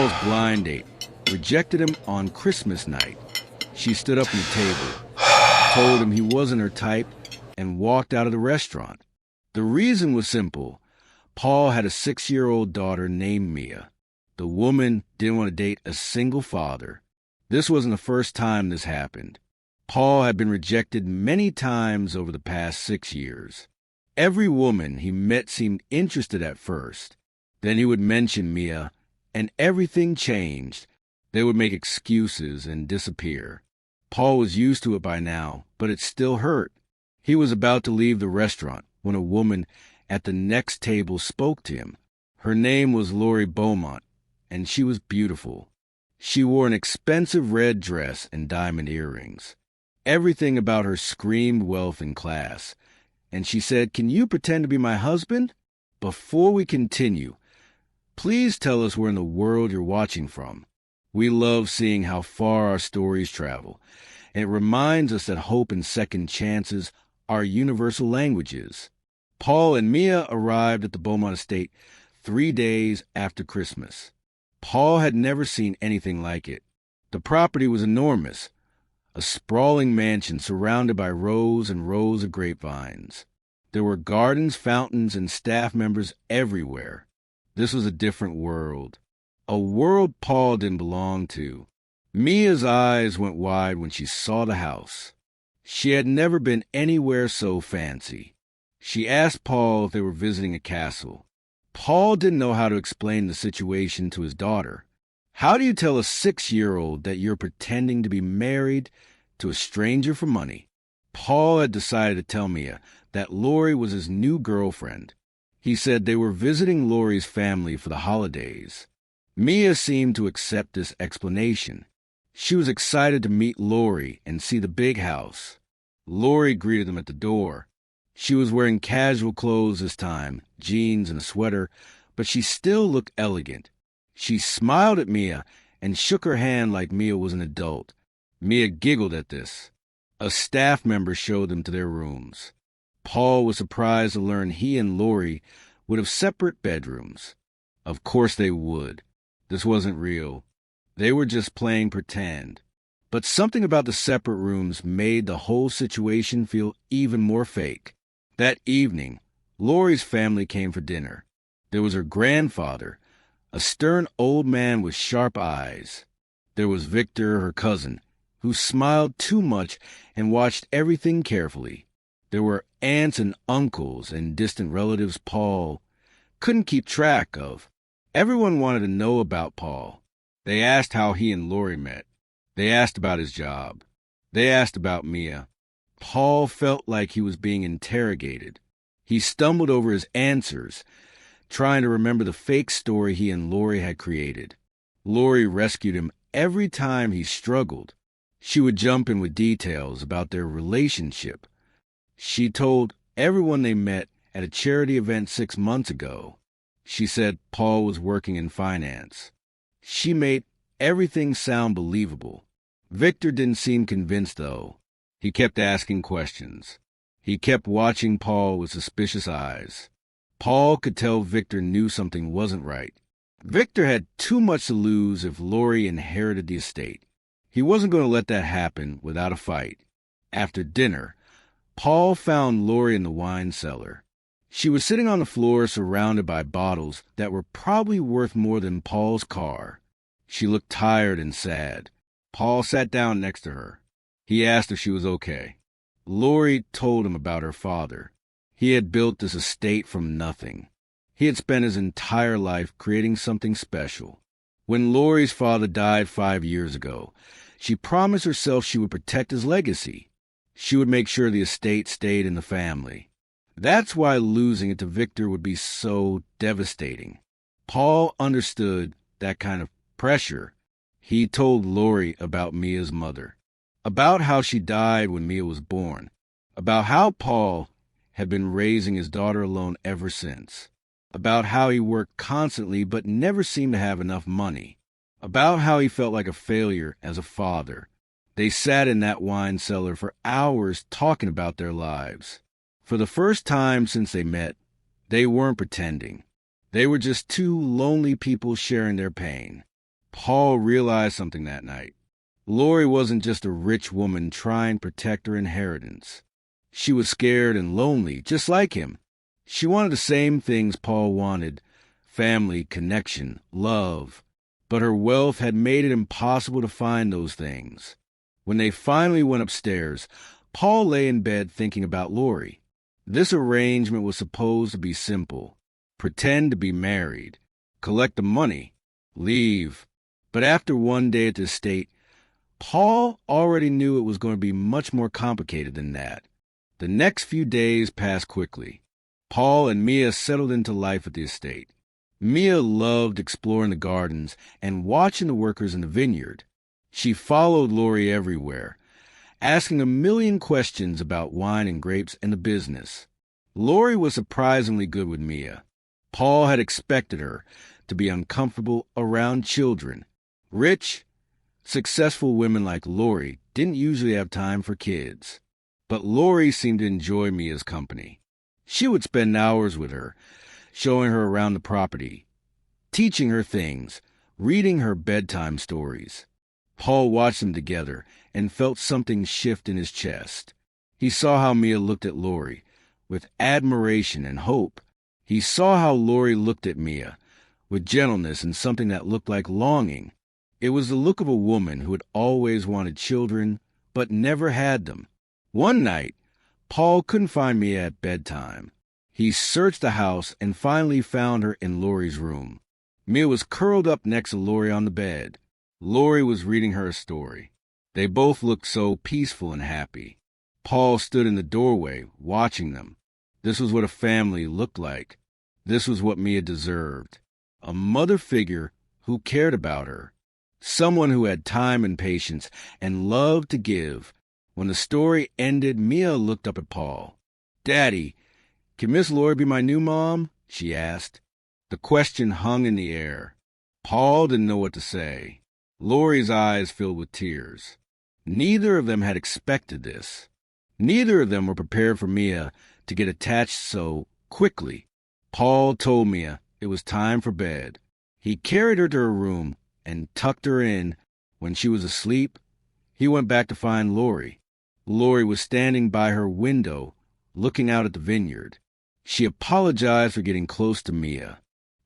Paul's blind date rejected him on Christmas night. She stood up from the table, told him he wasn't her type, and walked out of the restaurant. The reason was simple. Paul had a 6-year-old daughter named Mia. The woman didn't want to date a single father. This wasn't the first time this happened. Paul had been rejected many times over the past 6 years. Every woman he met seemed interested at first. Then he would mention Mia, and everything changed. They would make excuses and disappear. Paul was used to it by now, but it still hurt. He was about to leave the restaurant when a woman at the next table spoke to him. Her name was Lorie Beaumont, and she was beautiful. She wore an expensive red dress and diamond earrings. Everything about her screamed wealth and class. And she said, "Can you pretend to be my husband? Before we continue, please tell us where in the world you're watching from. We love seeing how far our stories travel, and it reminds us that hope and second chances are universal languages." Paul and Mia arrived at the Beaumont estate 3 days after Christmas. Paul had never seen anything like it. The property was enormous, a sprawling mansion surrounded by rows and rows of grapevines. There were gardens, fountains, and staff members everywhere. This was a different world, a world Paul didn't belong to. Mia's eyes went wide when she saw the house. She had never been anywhere so fancy. She asked Paul if they were visiting a castle. Paul didn't know how to explain the situation to his daughter. How do you tell a 6-year-old that you're pretending to be married to a stranger for money? Paul had decided to tell Mia that Lorie was his new girlfriend. He said they were visiting Lorie's family for the holidays. Mia seemed to accept this explanation. She was excited to meet Lorie and see the big house. Lorie greeted them at the door. She was wearing casual clothes this time, jeans and a sweater, but she still looked elegant. She smiled at Mia and shook her hand like Mia was an adult. Mia giggled at this. A staff member showed them to their rooms. Paul was surprised to learn he and Lorie would have separate bedrooms. Of course they would. This wasn't real. They were just playing pretend. But something about the separate rooms made the whole situation feel even more fake. That evening, Lorie's family came for dinner. There was her grandfather, a stern old man with sharp eyes. There was Victor, her cousin, who smiled too much and watched everything carefully. There were aunts and uncles and distant relatives Paul couldn't keep track of. Everyone wanted to know about Paul. They asked how he and Lorie met. They asked about his job. They asked about Mia. Paul felt like he was being interrogated. He stumbled over his answers, trying to remember the fake story he and Lorie had created. Lorie rescued him every time he struggled. She would jump in with details about their relationship. She told everyone they met at a charity event 6 months ago. She said Paul was working in finance. She made everything sound believable. Victor didn't seem convinced, though. He kept asking questions. He kept watching Paul with suspicious eyes. Paul could tell Victor knew something wasn't right. Victor had too much to lose if Lorie inherited the estate. He wasn't going to let that happen without a fight. After dinner, Paul found Lorie in the wine cellar. She was sitting on the floor surrounded by bottles that were probably worth more than Paul's car. She looked tired and sad. Paul sat down next to her. He asked if she was okay. Lorie told him about her father. He had built this estate from nothing. He had spent his entire life creating something special. When Lorie's father died 5 years ago, she promised herself she would protect his legacy. She would make sure the estate stayed in the family. That's why losing it to Victor would be so devastating. Paul understood that kind of pressure. He told Lorie about Mia's mother, about how she died when Mia was born, about how Paul had been raising his daughter alone ever since, about how he worked constantly but never seemed to have enough money, about how he felt like a failure as a father. They sat in that wine cellar for hours talking about their lives. For the first time since they met, they weren't pretending. They were just two lonely people sharing their pain. Paul realized something that night. Lorie wasn't just a rich woman trying to protect her inheritance. She was scared and lonely, just like him. She wanted the same things Paul wanted: family, connection, love. But her wealth had made it impossible to find those things. When they finally went upstairs, Paul lay in bed thinking about Lorie. This arrangement was supposed to be simple: pretend to be married, collect the money, leave. But after one day at the estate, Paul already knew it was going to be much more complicated than that. The next few days passed quickly. Paul and Mia settled into life at the estate. Mia loved exploring the gardens and watching the workers in the vineyard. She followed Lorie everywhere, asking a million questions about wine and grapes and the business. Lorie was surprisingly good with Mia. Paul had expected her to be uncomfortable around children. Rich, successful women like Lorie didn't usually have time for kids. But Lorie seemed to enjoy Mia's company. She would spend hours with her, showing her around the property, teaching her things, reading her bedtime stories. Paul watched them together and felt something shift in his chest. He saw how Mia looked at Lorie with admiration and hope. He saw how Lorie looked at Mia with gentleness and something that looked like longing. It was the look of a woman who had always wanted children but never had them. One night, Paul couldn't find Mia at bedtime. He searched the house and finally found her in Lorie's room. Mia was curled up next to Lorie on the bed. Lorie was reading her a story. They both looked so peaceful and happy. Paul stood in the doorway, watching them. This was what a family looked like. This was what Mia deserved. A mother figure who cared about her. Someone who had time and patience and love to give. When the story ended, Mia looked up at Paul. "Daddy, can Miss Lorie be my new mom?" she asked. The question hung in the air. Paul didn't know what to say. Lorie's eyes filled with tears. Neither of them had expected this. Neither of them were prepared for Mia to get attached so quickly. Paul told Mia it was time for bed. He carried her to her room and tucked her in. When she was asleep, he went back to find Lorie. Lorie was standing by her window, looking out at the vineyard. She apologized for getting close to Mia.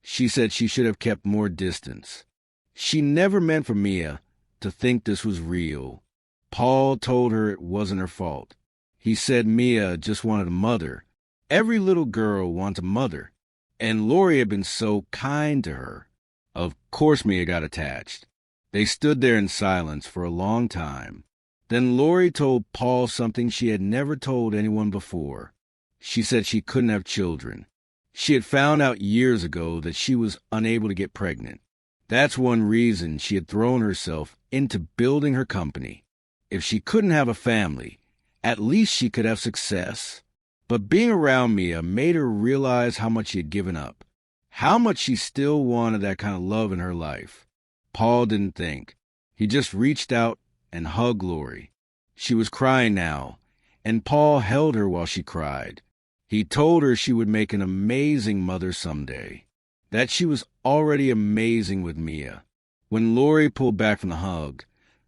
She said she should have kept more distance. She never meant for Mia to think this was real. Paul told her it wasn't her fault. He said Mia just wanted a mother. Every little girl wants a mother. And Lorie had been so kind to her. Of course Mia got attached. They stood there in silence for a long time. Then Lorie told Paul something she had never told anyone before. She said she couldn't have children. She had found out years ago that she was unable to get pregnant. That's one reason she had thrown herself into building her company. If she couldn't have a family, at least she could have success. But being around Mia made her realize how much she had given up, how much she still wanted that kind of love in her life. Paul didn't think. He just reached out and hugged Lorie. She was crying now, and Paul held her while she cried. He told her she would make an amazing mother someday, that she was already amazing with Mia. When Lorie pulled back from the hug,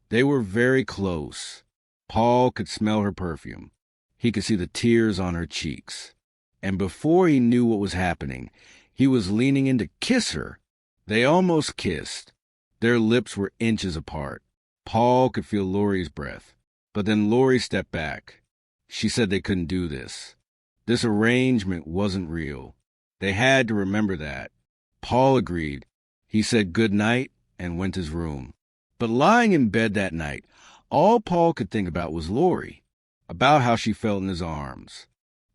they were very close. Paul could smell her perfume. He could see the tears on her cheeks. And before he knew what was happening, he was leaning in to kiss her. They almost kissed. Their lips were inches apart. Paul could feel Lorie's breath. But then Lorie stepped back. She said they couldn't do this. This arrangement wasn't real. They had to remember that. Paul agreed. He said good night and went to his room. But lying in bed that night, all Paul could think about was Lorie, about how she felt in his arms,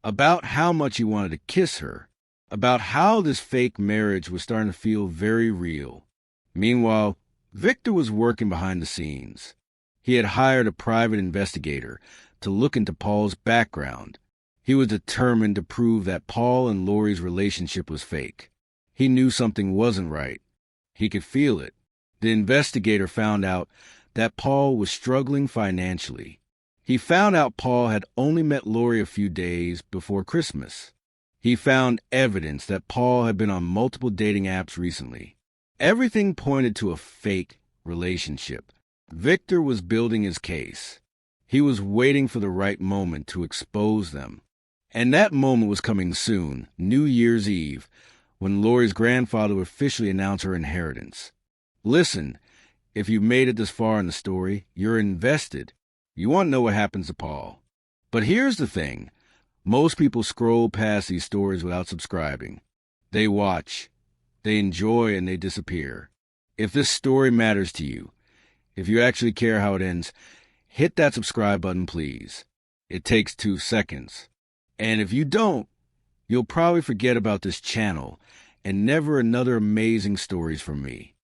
about how much he wanted to kiss her, about how this fake marriage was starting to feel very real. Meanwhile, Victor was working behind the scenes. He had hired a private investigator to look into Paul's background. He was determined to prove that Paul and Lorie's relationship was fake. He knew something wasn't right. He could feel it. The investigator found out that Paul was struggling financially. He found out Paul had only met Lorie a few days before Christmas. He found evidence that Paul had been on multiple dating apps recently. Everything pointed to a fake relationship. Victor was building his case. He was waiting for the right moment to expose them. And that moment was coming soon, New Year's Eve, when Lorie's grandfather would officially announce her inheritance. Listen, if you made it this far in the story, you're invested. You want to know what happens to Paul. But here's the thing. Most people scroll past these stories without subscribing. They watch, they enjoy, and they disappear. If this story matters to you, if you actually care how it ends, hit that subscribe button, please. It takes 2 seconds. And if you don't, you'll probably forget about this channel and never another amazing stories from me.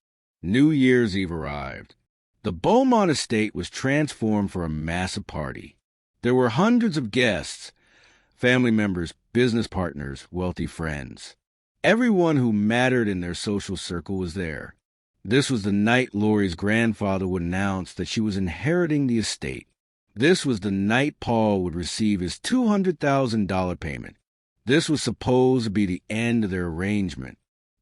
New Year's Eve arrived. The Beaumont estate was transformed for a massive party. There were hundreds of guests, family members, business partners, wealthy friends. Everyone who mattered in their social circle was there. This was the night Lorie's grandfather would announce that she was inheriting the estate. This was the night Paul would receive his $200,000 payment. This was supposed to be the end of their arrangement.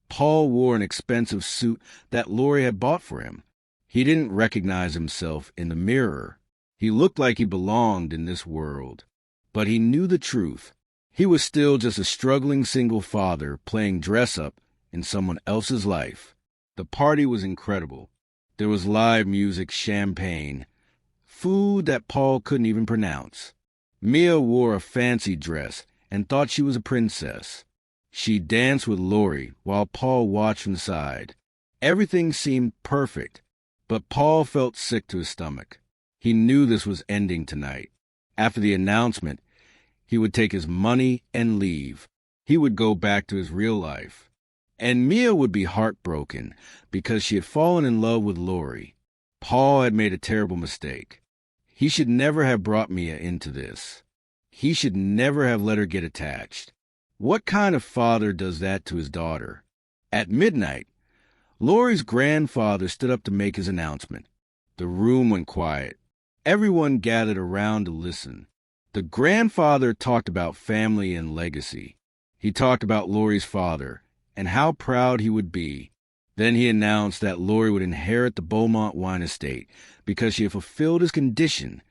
Paul wore an expensive suit that Lorie had bought for him. He didn't recognize himself in the mirror. He looked like he belonged in this world. But he knew the truth. He was still just a struggling single father playing dress-up in someone else's life. The party was incredible. There was live music, champagne, food that Paul couldn't even pronounce. Mia wore a fancy dress and thought she was a princess. She danced with Lorie while Paul watched from the side. Everything seemed perfect, but Paul felt sick to his stomach. He knew this was ending tonight. After the announcement, he would take his money and leave. He would go back to his real life. And Mia would be heartbroken because she had fallen in love with Lorie. Paul had made a terrible mistake. He should never have brought Mia into this. He should never have let her get attached. What kind of father does that to his daughter? At midnight, Lorie's grandfather stood up to make his announcement. The room went quiet. Everyone gathered around to listen. The grandfather talked about family and legacy. He talked about Lorie's father and how proud he would be. Then he announced that Lorie would inherit the Beaumont wine estate because she had fulfilled his condition.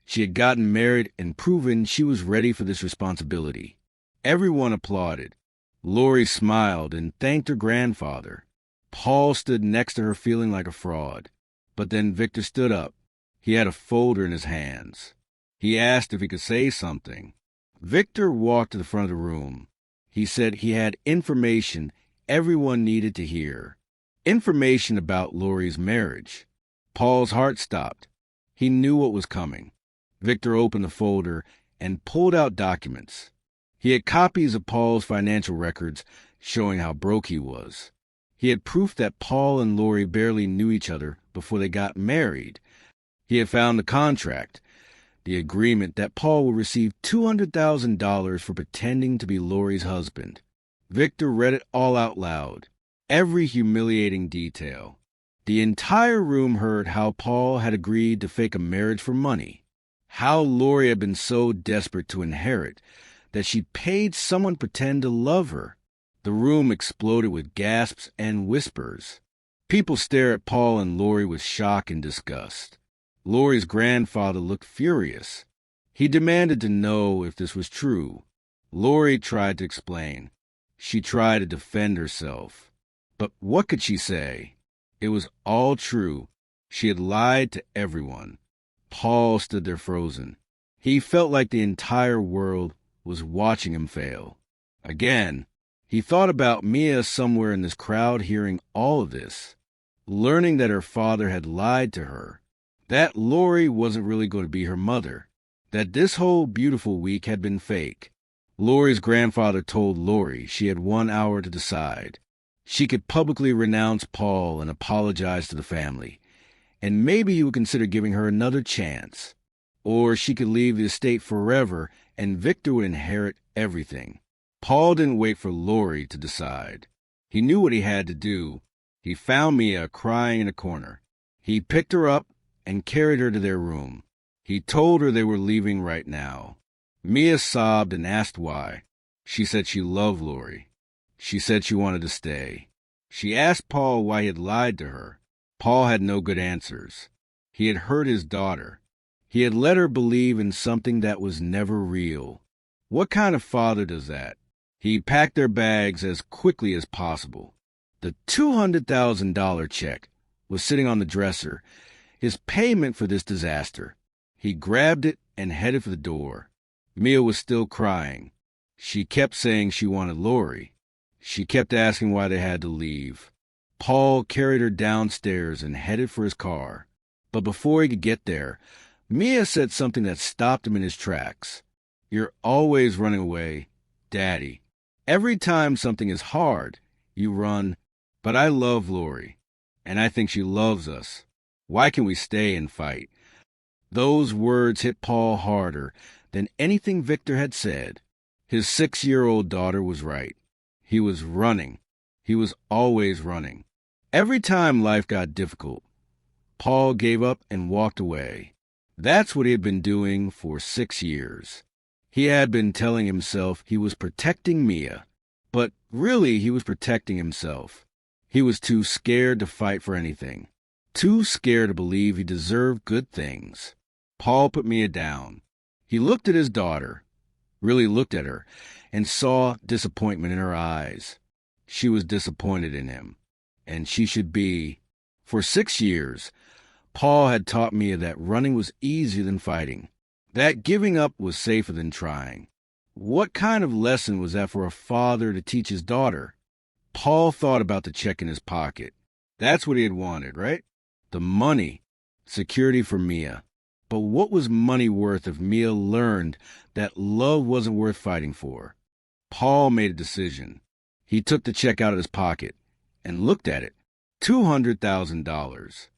She had gotten married and proven she was ready for this responsibility. Everyone applauded. Lorie smiled and thanked her grandfather. Paul stood next to her feeling like a fraud. But then Victor stood up. He had a folder in his hands. He asked if he could say something. Victor walked to the front of the room. He said he had information everyone needed to hear. Information about Lorie's marriage. Paul's heart stopped. He knew what was coming. Victor opened the folder and pulled out documents. He had copies of Paul's financial records showing how broke he was. He had proof that Paul and Lorie barely knew each other before they got married. He had found the contract, the agreement that Paul would receive $200,000 for pretending to be Lorie's husband. Victor read it all out loud, every humiliating detail. The entire room heard how Paul had agreed to fake a marriage for money, how Lorie had been so desperate to inherit that she paid someone to pretend to love her. The room exploded with gasps and whispers. People stared at Paul and Lorie with shock and disgust. Lorie's grandfather looked furious. He demanded to know if this was true. Lorie tried to explain. She tried to defend herself. But what could she say? It was all true. She had lied to everyone. Paul stood there frozen. He felt like the entire world was watching him fail. Again, he thought about Mia somewhere in this crowd hearing all of this, learning that her father had lied to her, that Lorie wasn't really going to be her mother, that this whole beautiful week had been fake. Lorie's grandfather told Lorie she had 1 hour to decide. She could publicly renounce Paul and apologize to the family, and maybe he would consider giving her another chance. Or she could leave the estate forever and Victor would inherit everything. Paul didn't wait for Lorie to decide. He knew what he had to do. He found Mia crying in a corner. He picked her up and carried her to their room. He told her they were leaving right now. Mia sobbed and asked why. She said she loved Lorie. She said she wanted to stay. She asked Paul why he had lied to her. Paul had no good answers. He had hurt his daughter. He had let her believe in something that was never real. What kind of father does that? He packed their bags as quickly as possible. The $200,000 check was sitting on the dresser, his payment for this disaster. He grabbed it and headed for the door. Mia was still crying. She kept saying she wanted Lorie. She kept asking why they had to leave. Paul carried her downstairs and headed for his car. But before he could get there, Mia said something that stopped him in his tracks. "You're always running away, Daddy. Every time something is hard, you run. But I love Lorie, and I think she loves us. Why can't we stay and fight?" Those words hit Paul harder than anything Victor had said. His 6-year-old daughter was right. He was running. He was always running. Every time life got difficult, Paul gave up and walked away. That's what he had been doing for 6 years. He had been telling himself he was protecting Mia, but really he was protecting himself. He was too scared to fight for anything, too scared to believe he deserved good things. Paul put Mia down. He looked at his daughter, really looked at her, and saw disappointment in her eyes. She was disappointed in him, and she should be. For 6 years, Paul had taught Mia that running was easier than fighting, that giving up was safer than trying. What kind of lesson was that for a father to teach his daughter? Paul thought about the check in his pocket. That's what he had wanted, right? The money, security for Mia. But what was money worth if Mia learned that love wasn't worth fighting for? Paul made a decision. He took the check out of his pocket and looked at it. $200,000.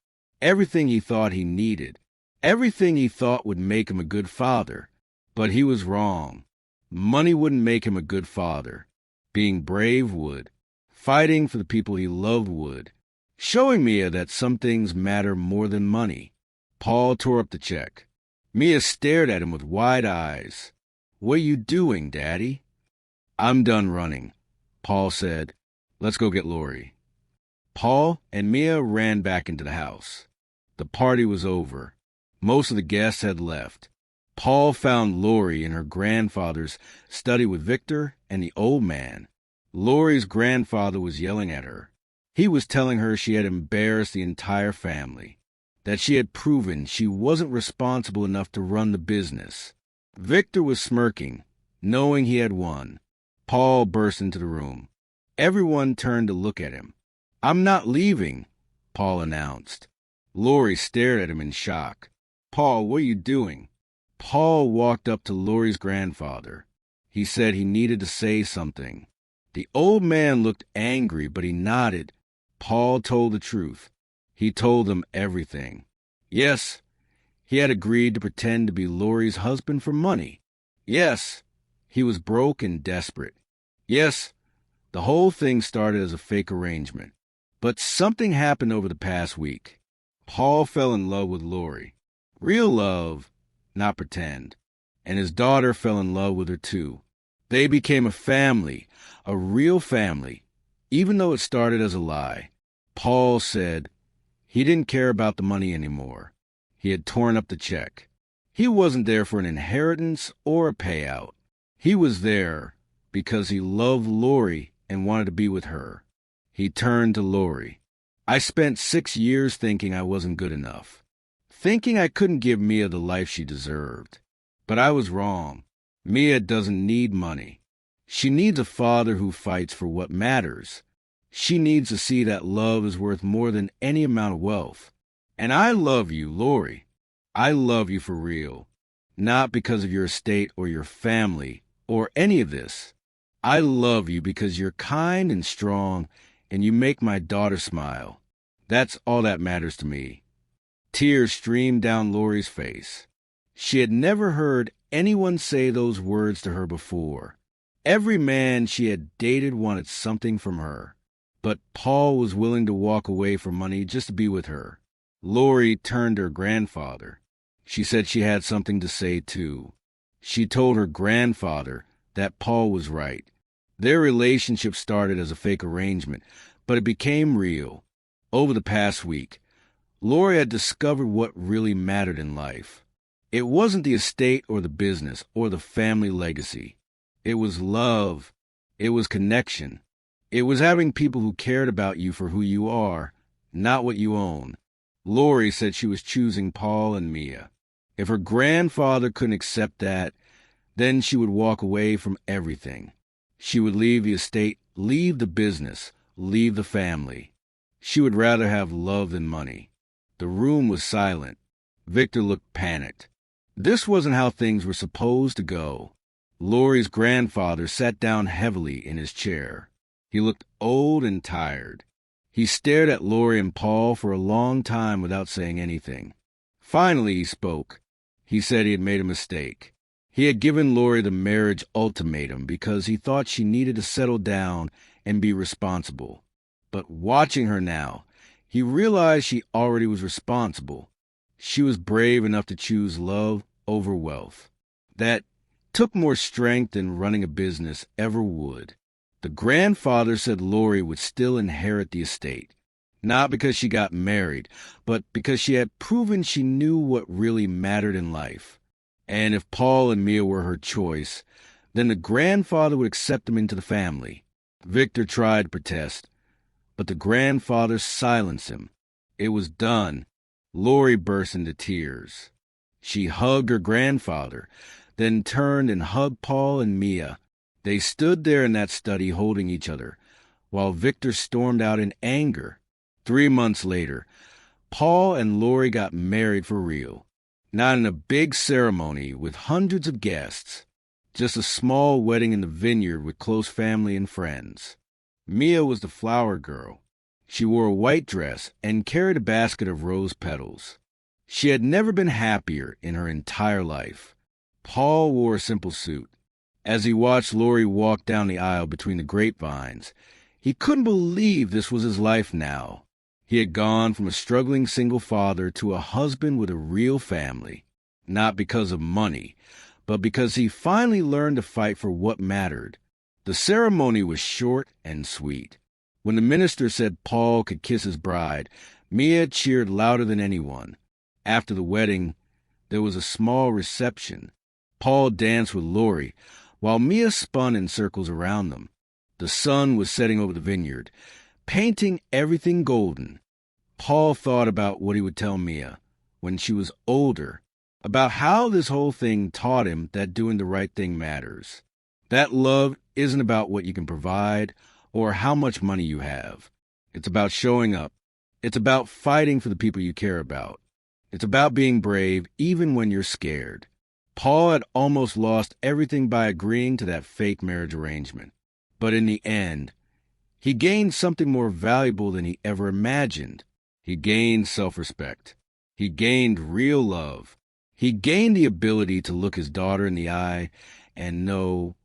Everything he thought he needed. Everything he thought would make him a good father. But he was wrong. Money wouldn't make him a good father. Being brave would. Fighting for the people he loved would. Showing Mia that some things matter more than money. Paul tore up the check. Mia stared at him with wide eyes. "What are you doing, Daddy?" "I'm done running," Paul said. "Let's go get Lorie." Paul and Mia ran back into the house. The party was over. Most of the guests had left. Paul found Lorie in her grandfather's study with Victor and the old man. Lorie's grandfather was yelling at her. He was telling her she had embarrassed the entire family, that she had proven she wasn't responsible enough to run the business. Victor was smirking, knowing he had won. Paul burst into the room. Everyone turned to look at him. "I'm not leaving," Paul announced. Lorie stared at him in shock. "Paul, what are you doing?" Paul walked up to Lorie's grandfather. He said he needed to say something. The old man looked angry, but he nodded. Paul told the truth. He told them everything. Yes, he had agreed to pretend to be Lorie's husband for money. Yes, he was broke and desperate. Yes, the whole thing started as a fake arrangement. But something happened over the past week. Paul fell in love with Lorie. Real love, not pretend. And his daughter fell in love with her too. They became a family, a real family, even though it started as a lie. Paul said he didn't care about the money anymore. He had torn up the check. He wasn't there for an inheritance or a payout. He was there because he loved Lorie and wanted to be with her. He turned to Lorie. "I spent 6 years thinking I wasn't good enough, thinking I couldn't give Mia the life she deserved. But I was wrong. Mia doesn't need money. She needs a father who fights for what matters. She needs to see that love is worth more than any amount of wealth. And I love you, Lorie. I love you for real. Not because of your estate or your family or any of this. I love you because you're kind and strong and you make my daughter smile. That's all that matters to me." Tears streamed down Lorie's face. She had never heard anyone say those words to her before. Every man she had dated wanted something from her. But Paul was willing to walk away for money just to be with her. Lorie turned to her grandfather. She said she had something to say too. She told her grandfather that Paul was right. Their relationship started as a fake arrangement, But it became real. Over the past week, Lorie had discovered what really mattered in life. It wasn't the estate or the business or the family legacy. It was love. It was connection. It was having people who cared about you for who you are, not what you own. Lorie said she was choosing Paul and Mia. If her grandfather couldn't accept that, then she would walk away from everything. She would leave the estate, leave the business, leave the family. She would rather have love than money. The room was silent. Victor looked panicked. This wasn't how things were supposed to go. Lorie's grandfather sat down heavily in his chair. He looked old and tired. He stared at Lorie and Paul for a long time without saying anything. Finally, he spoke. He said he had made a mistake. He had given Lorie the marriage ultimatum because he thought she needed to settle down and be responsible. But watching her now, he realized she already was responsible. She was brave enough to choose love over wealth. That took more strength than running a business ever would. The grandfather said Lorie would still inherit the estate, not because she got married, but because she had proven she knew what really mattered in life. And if Paul and Mia were her choice, then the grandfather would accept them into the family. Victor tried to protest, but the grandfather silenced him. It was done. Lorie burst into tears. She hugged her grandfather, then turned and hugged Paul and Mia. They stood there in that study holding each other, while Victor stormed out in anger. 3 months later, Paul and Lorie got married for real. Not in a big ceremony with hundreds of guests, just a small wedding in the vineyard with close family and friends. Mia was the flower girl. She wore a white dress and carried a basket of rose petals. She had never been happier in her entire life. Paul wore a simple suit. As he watched Lorie walk down the aisle between the grapevines, he couldn't believe this was his life now. He had gone from a struggling single father to a husband with a real family, not because of money, but because he finally learned to fight for what mattered. The ceremony was short and sweet. When the minister said Paul could kiss his bride, Mia cheered louder than anyone. After the wedding, there was a small reception. Paul danced with Lorie, while Mia spun in circles around them. The sun was setting over the vineyard, painting everything golden. Paul thought about what he would tell Mia when she was older, about how this whole thing taught him that doing the right thing matters. That love isn't about what you can provide or how much money you have. It's about showing up. It's about fighting for the people you care about. It's about being brave even when you're scared. Paul had almost lost everything by agreeing to that fake marriage arrangement. But in the end, he gained something more valuable than he ever imagined. He gained self-respect. He gained real love. He gained the ability to look his daughter in the eye and know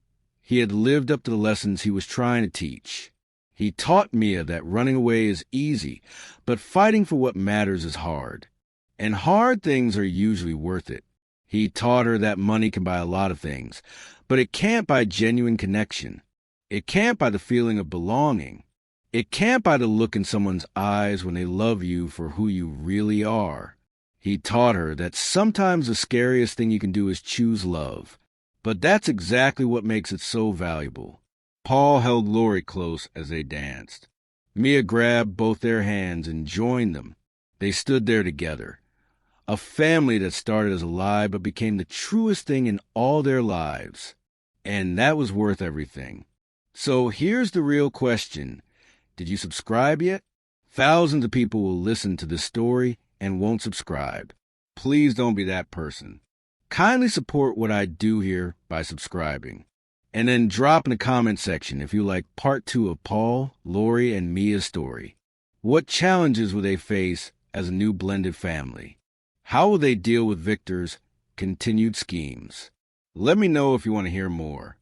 he had lived up to the lessons he was trying to teach. He taught Mia that running away is easy, but fighting for what matters is hard. And hard things are usually worth it. He taught her that money can buy a lot of things, but it can't buy genuine connection. It can't buy the feeling of belonging. It can't buy the look in someone's eyes when they love you for who you really are. He taught her that sometimes the scariest thing you can do is choose love. But that's exactly what makes it so valuable. Paul held Lorie close as they danced. Mia grabbed both their hands and joined them. They stood there together. A family that started as a lie but became the truest thing in all their lives. And that was worth everything. So here's the real question. Did you subscribe yet? Thousands of people will listen to this story and won't subscribe. Please don't be that person. Kindly support what I do here by subscribing. And then drop in the comment section if you like part 2 of Paul, Lorie, and Mia's story. What challenges will they face as a new blended family? How will they deal with Victor's continued schemes? Let me know if you want to hear more.